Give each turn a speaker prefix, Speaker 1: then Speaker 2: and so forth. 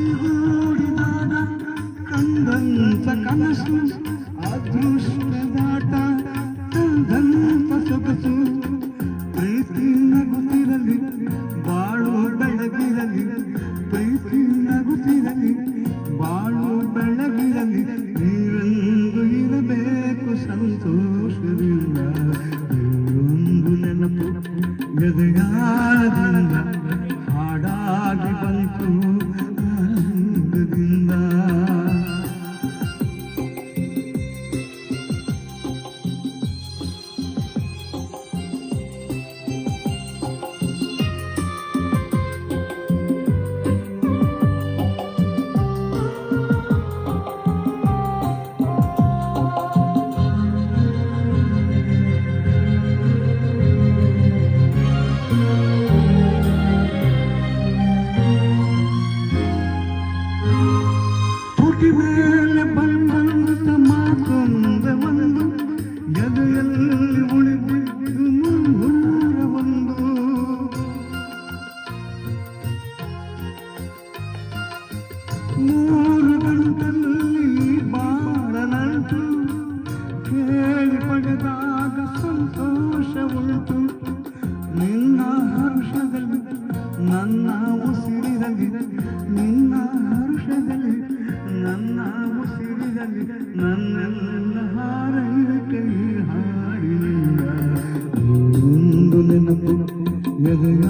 Speaker 1: ಕೈಗೂಡಿದಾಗ ಕಂದಂತ ಕನಸು ಅದೃಷ್ಟದಾಟ ತಂದಂತ ಸೊಗಸು ಪ್ರೀತಿ ನಗುತ್ತಿರಲಿ ಬಾಳು ಬೆಳಗಿರಲಿ ಪ್ರೀತಿ ನಗುತ್ತಿರಲಿ ಬಾಳು ಬೆಳಗಿರಲಿ ನೀವೆಂದು ಇರಬೇಕು ಸಂತೋಷದಿಂದ ಒಂದು ನೆನಪು ಎದೆಯಾಳದಿಂದ ಹಾಡಾಗಿ ಬಂತು ಆನಂದದಿಂದ ಮೇಲೆ ಬಂದಂತ ಮಾತೊಂದ ಒಂದು ಎದೆಯಲ್ಲಿ ಉಳಿದಿದ್ದು ಮುನ್ನೂರ ಒಂದು ಮೂರು ಗಂಟಲ್ಲಿ ಬಾಳ ನಂಟು ಕೇಳಿ ಪಡೆದಾಗ ಸಂತೋಷ ಉಂಟು ನಿನ್ನ ಹರ್ಷದಲ್ಲಿ ನನ್ನ ಉಸಿರಿರಲಿ ನಿನ್ನ ಹರ್ಷದಲ್ಲಿ ನನ್ನ ಉಸಿರಿರಲಿ ನನ್ನೆಲ್ಲ ಹಾರೈಕೆ ಹಾಡಿನಿಂದ ಒಂದು ನೆನಪು ಎದೆಯ